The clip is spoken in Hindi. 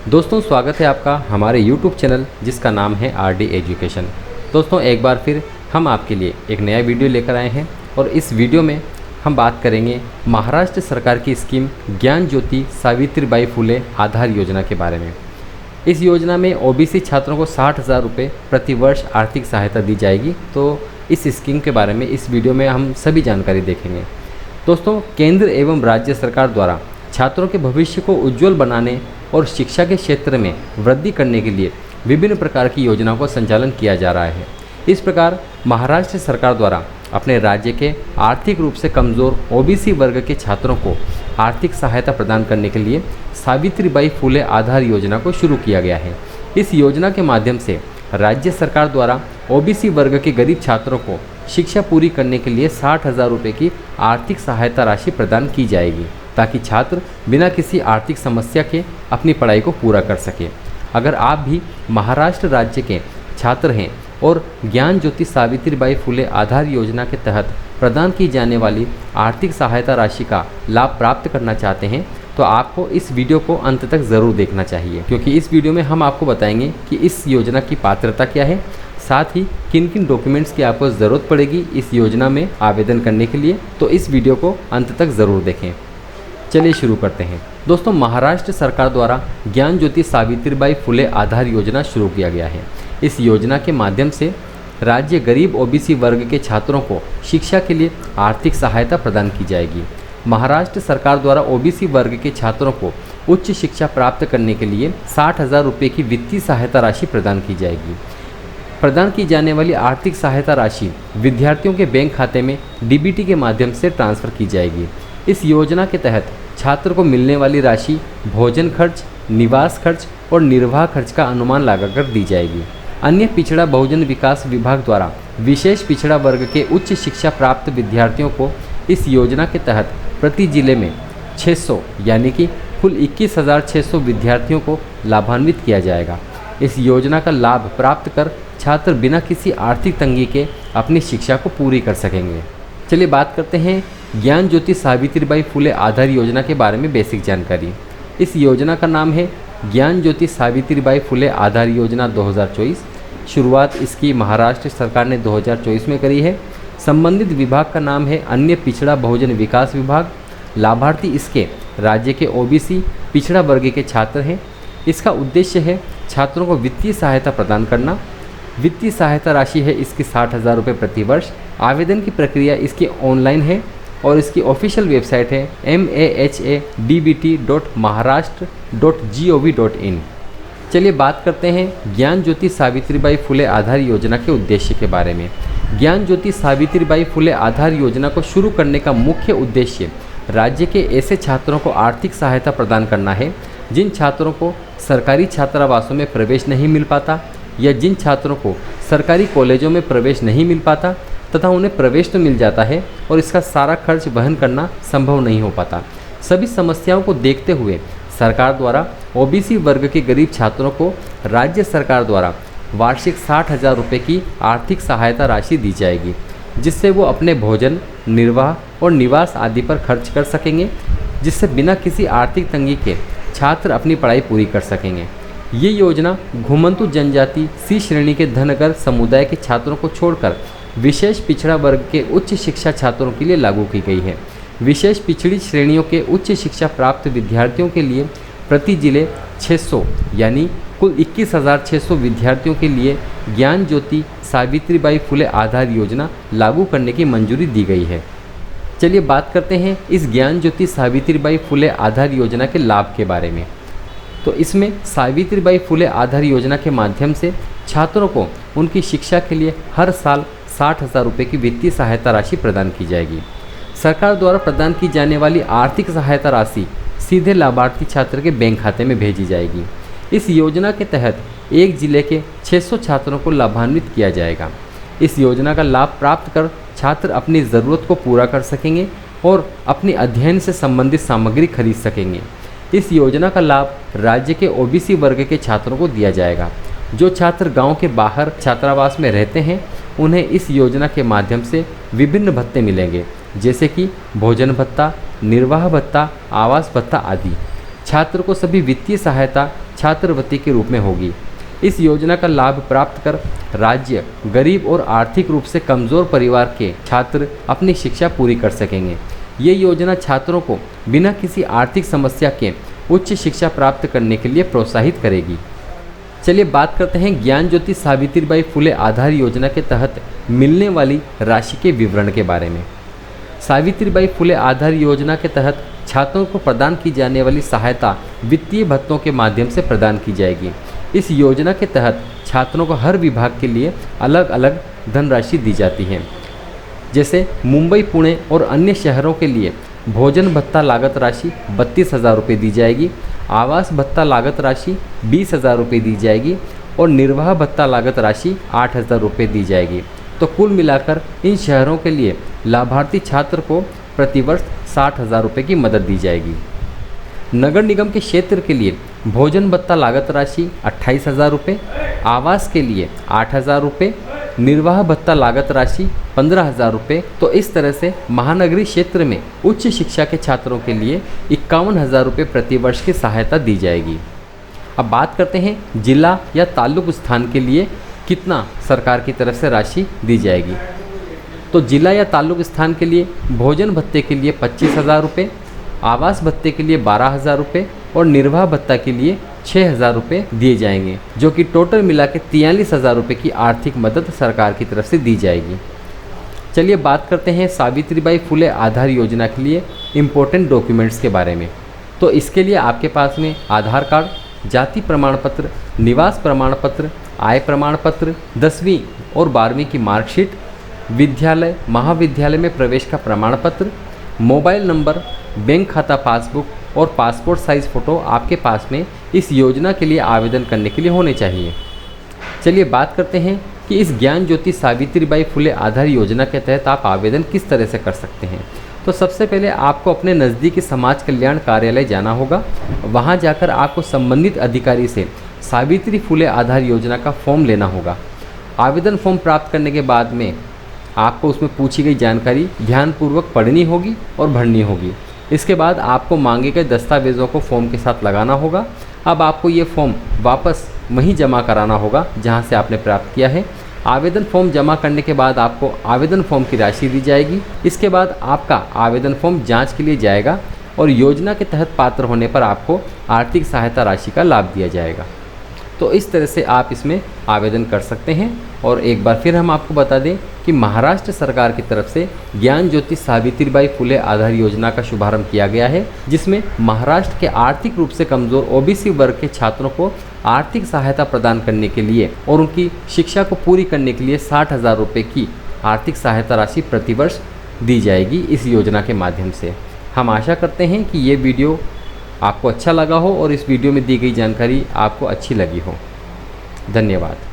दोस्तों स्वागत है आपका हमारे YouTube चैनल जिसका नाम है RD एजुकेशन। दोस्तों एक बार फिर हम आपके लिए एक नया वीडियो लेकर आए हैं और इस वीडियो में हम बात करेंगे महाराष्ट्र सरकार की स्कीम ज्ञान ज्योति सावित्रीबाई फुले आधार योजना के बारे में। इस योजना में OBC छात्रों को 60,000 रुपये प्रति वर्ष आर्थिक सहायता दी जाएगी। तो इस स्कीम के बारे में इस वीडियो में हम सभी जानकारी देखेंगे। दोस्तों केंद्र एवं राज्य सरकार द्वारा छात्रों के भविष्य को उज्जवल बनाने और शिक्षा के क्षेत्र में वृद्धि करने के लिए विभिन्न प्रकार की योजनाओं का संचालन किया जा रहा है। इस प्रकार महाराष्ट्र सरकार द्वारा अपने राज्य के आर्थिक रूप से कमज़ोर OBC वर्ग के छात्रों को आर्थिक सहायता प्रदान करने के लिए सावित्रीबाई फुले आधार योजना को शुरू किया गया है। इस योजना के माध्यम से राज्य सरकार द्वारा OBC वर्ग के गरीब छात्रों को शिक्षा पूरी करने के लिए 60,000 रुपये की आर्थिक सहायता राशि प्रदान की जाएगी ताकि छात्र बिना किसी आर्थिक समस्या के अपनी पढ़ाई को पूरा कर सके। अगर आप भी महाराष्ट्र राज्य के छात्र हैं और ज्ञान ज्योति सावित्रीबाई फुले आधार योजना के तहत प्रदान की जाने वाली आर्थिक सहायता राशि का लाभ प्राप्त करना चाहते हैं तो आपको इस वीडियो को अंत तक ज़रूर देखना चाहिए, क्योंकि इस वीडियो में हम आपको बताएंगे कि इस योजना की पात्रता क्या है, साथ ही किन किन डॉक्यूमेंट्स की आपको ज़रूरत पड़ेगी इस योजना में आवेदन करने के लिए। तो इस वीडियो को अंत तक ज़रूर देखें। चलिए शुरू करते हैं। दोस्तों शिक्षा सरकार द्वारा ज्ञान ज्योति सावित्रीबाई फुले आधार योजना शुरू किया गया है। इस योजना के माध्यम से राज्य गरीब OBC वर्ग के छात्रों को शिक्षा के लिए आर्थिक सहायता प्रदान की जाएगी। महाराष्ट्र सरकार द्वारा OBC वर्ग के छात्रों को उच्च शिक्षा प्राप्त करने के लिए 60,000 रुपये की वित्तीय सहायता राशि प्रदान की जाएगी। प्रदान की जाने वाली आर्थिक सहायता राशि विद्यार्थियों के बैंक खाते में DBT के माध्यम से ट्रांसफ़र की जाएगी। इस योजना के तहत छात्र को मिलने वाली राशि भोजन खर्च, निवास खर्च और निर्वाह खर्च का अनुमान लगाकर दी जाएगी। अन्य पिछड़ा बहुजन विकास विभाग द्वारा विशेष पिछड़ा वर्ग के उच्च शिक्षा प्राप्त विद्यार्थियों को इस योजना के तहत प्रति जिले में 600 यानी कि कुल 21,600 विद्यार्थियों को लाभान्वित किया जाएगा। इस योजना का लाभ प्राप्त कर छात्र बिना किसी आर्थिक तंगी के अपनी शिक्षा को पूरी कर सकेंगे। चलिए बात करते हैं ज्ञान ज्योति सावित्रीबाई फुले आधार योजना के बारे में बेसिक जानकारी। इस योजना का नाम है ज्ञान ज्योति सावित्रीबाई फुले आधार योजना 2024। शुरुआत इसकी महाराष्ट्र सरकार ने 2024 में करी है। संबंधित विभाग का नाम है अन्य पिछड़ा बहुजन विकास विभाग। लाभार्थी इसके राज्य के OBC पिछड़ा वर्ग के छात्र हैं। इसका उद्देश्य है छात्रों को वित्तीय सहायता प्रदान करना। वित्तीय सहायता राशि है इसकी 60,000 रुपये प्रति वर्ष। आवेदन की प्रक्रिया इसकी ऑनलाइन है और इसकी ऑफिशियल वेबसाइट है mahadbt.maharashtra.gov.in। चलिए बात करते हैं ज्ञान ज्योति सावित्रीबाई फुले आधार योजना के उद्देश्य के बारे में। ज्ञान ज्योति सावित्रीबाई फुले आधार योजना को शुरू करने का मुख्य उद्देश्य राज्य के ऐसे छात्रों को आर्थिक सहायता प्रदान करना है जिन छात्रों को सरकारी छात्रावासों में प्रवेश नहीं मिल पाता या जिन छात्रों को सरकारी कॉलेजों में प्रवेश नहीं मिल पाता तथा उन्हें प्रवेश तो मिल जाता है और इसका सारा खर्च वहन करना संभव नहीं हो पाता। सभी समस्याओं को देखते हुए सरकार द्वारा OBC वर्ग के गरीब छात्रों को राज्य सरकार द्वारा वार्षिक 60,000 रुपये की आर्थिक सहायता राशि दी जाएगी, जिससे वो अपने भोजन, निर्वाह और निवास आदि पर खर्च कर सकेंगे, जिससे बिना किसी आर्थिक तंगी के छात्र अपनी पढ़ाई पूरी कर सकेंगे। ये योजना घुमंतु जनजाति C श्रेणी के धनगर समुदाय के छात्रों को छोड़कर विशेष पिछड़ा वर्ग के उच्च शिक्षा छात्रों के लिए लागू की गई है। विशेष पिछड़ी श्रेणियों के उच्च शिक्षा प्राप्त विद्यार्थियों के लिए प्रति जिले 600 यानी कुल 21,600 विद्यार्थियों के लिए ज्ञान ज्योति सावित्रीबाई फुले आधार योजना लागू करने की मंजूरी दी गई है। चलिए बात करते हैं इस ज्ञान ज्योति सावित्रीबाई फुले आधार योजना के लाभ के बारे में। तो इसमें सावित्रीबाई फुले आधार योजना के माध्यम से छात्रों को उनकी शिक्षा के लिए हर साल 60,000 रुपये की वित्तीय सहायता राशि प्रदान की जाएगी। सरकार द्वारा प्रदान की जाने वाली आर्थिक सहायता राशि सीधे लाभार्थी छात्र के बैंक खाते में भेजी जाएगी। इस योजना के तहत एक जिले के 600 छात्रों को लाभान्वित किया जाएगा। इस योजना का लाभ प्राप्त कर छात्र अपनी ज़रूरत को पूरा कर सकेंगे और अपने अध्ययन से संबंधित सामग्री खरीद सकेंगे। इस योजना का लाभ राज्य के OBC वर्ग के छात्रों को दिया जाएगा। जो छात्र गांव के बाहर छात्रावास में रहते हैं उन्हें इस योजना के माध्यम से विभिन्न भत्ते मिलेंगे, जैसे कि भोजन भत्ता, निर्वाह भत्ता, आवास भत्ता आदि। छात्र को सभी वित्तीय सहायता छात्रवृत्ति के रूप में होगी। इस योजना का लाभ प्राप्त कर राज्य गरीब और आर्थिक रूप से कमज़ोर परिवार के छात्र अपनी शिक्षा पूरी कर सकेंगे। ये योजना छात्रों को बिना किसी आर्थिक समस्या के उच्च शिक्षा प्राप्त करने के लिए प्रोत्साहित करेगी। चलिए बात करते हैं ज्ञान ज्योति सावित्रीबाई फुले आधार योजना के तहत मिलने वाली राशि के विवरण के बारे में। सावित्रीबाई फुले आधार योजना के तहत छात्रों को प्रदान की जाने वाली सहायता वित्तीय भत्तों के माध्यम से प्रदान की जाएगी। इस योजना के तहत छात्रों को हर विभाग के लिए अलग अलग धनराशि दी जाती है। जैसे मुंबई, पुणे और अन्य शहरों के लिए भोजन भत्ता लागत राशि 32,000 रुपये दी जाएगी, आवास भत्ता लागत राशि 20,000 रुपये दी जाएगी और निर्वाह भत्ता लागत राशि 8,000 रुपये दी जाएगी। तो कुल मिलाकर इन शहरों के लिए लाभार्थी छात्र को प्रतिवर्ष 60,000 रुपये की मदद दी जाएगी। नगर निगम के क्षेत्र के लिए भोजन भत्ता लागत राशि 28,000 रुपये, आवास के लिए 8,000 रुपये, निर्वाह भत्ता लागत राशि 15,000 रुपये। तो इस तरह से महानगरीय क्षेत्र में उच्च शिक्षा के छात्रों के लिए 51,000 रुपये प्रतिवर्ष की सहायता दी जाएगी। अब बात करते हैं जिला या ताल्लुक स्थान के लिए कितना सरकार की तरफ से राशि दी जाएगी। तो जिला या ताल्लुक स्थान के लिए भोजन भत्ते के लिए 25,000 रुपये, आवास भत्ते के लिए 12,000 रुपये और निर्वाह भत्ता के लिए 6,000 रुपये दिए जाएंगे, जो कि टोटल मिला के 43,000 रुपये की आर्थिक मदद सरकार की तरफ से दी जाएगी। चलिए बात करते हैं सावित्रीबाई फुले आधार योजना के लिए इम्पोर्टेंट डॉक्यूमेंट्स के बारे में। तो इसके लिए आपके पास में आधार कार्ड, जाति प्रमाण पत्र, निवास प्रमाण पत्र, आय प्रमाण पत्र, 10वीं और 12वीं की मार्कशीट, विद्यालय महाविद्यालय में प्रवेश का प्रमाण पत्र, मोबाइल नंबर, बैंक खाता पासबुक और पासपोर्ट साइज़ फ़ोटो आपके पास में इस योजना के लिए आवेदन करने के लिए होने चाहिए। चलिए बात करते हैं कि इस ज्ञान ज्योति सावित्रीबाई फुले आधार योजना के तहत आप आवेदन किस तरह से कर सकते हैं। तो सबसे पहले आपको अपने नज़दीकी समाज कल्याण कार्यालय जाना होगा। वहां जाकर आपको संबंधित अधिकारी से सावित्री फुले आधार योजना का फॉर्म लेना होगा। आवेदन फॉर्म प्राप्त करने के बाद में आपको उसमें पूछी गई जानकारी ध्यानपूर्वक पढ़नी होगी और भरनी होगी। इसके बाद आपको मांगे गए दस्तावेज़ों को फॉर्म के साथ लगाना होगा। अब आपको ये फॉर्म वापस वहीं जमा कराना होगा जहां से आपने प्राप्त किया है। आवेदन फॉर्म जमा करने के बाद आपको आवेदन फॉर्म की राशि दी जाएगी। इसके बाद आपका आवेदन फॉर्म जांच के लिए जाएगा और योजना के तहत पात्र होने पर आपको आर्थिक सहायता राशि का लाभ दिया जाएगा। तो इस तरह से आप इसमें आवेदन कर सकते हैं। और एक बार फिर हम आपको बता दें कि महाराष्ट्र सरकार की तरफ से ज्ञान ज्योति सावित्रीबाई फुले आधार योजना का शुभारंभ किया गया है, जिसमें महाराष्ट्र के आर्थिक रूप से कमज़ोर ओबीसी वर्ग के छात्रों को आर्थिक सहायता प्रदान करने के लिए और उनकी शिक्षा को पूरी करने के लिए 60,000 रुपये की आर्थिक सहायता राशि प्रतिवर्ष दी जाएगी इस योजना के माध्यम से। हम आशा करते हैं कि ये वीडियो आपको अच्छा लगा हो और इस वीडियो में दी गई जानकारी आपको अच्छी लगी हो। धन्यवाद।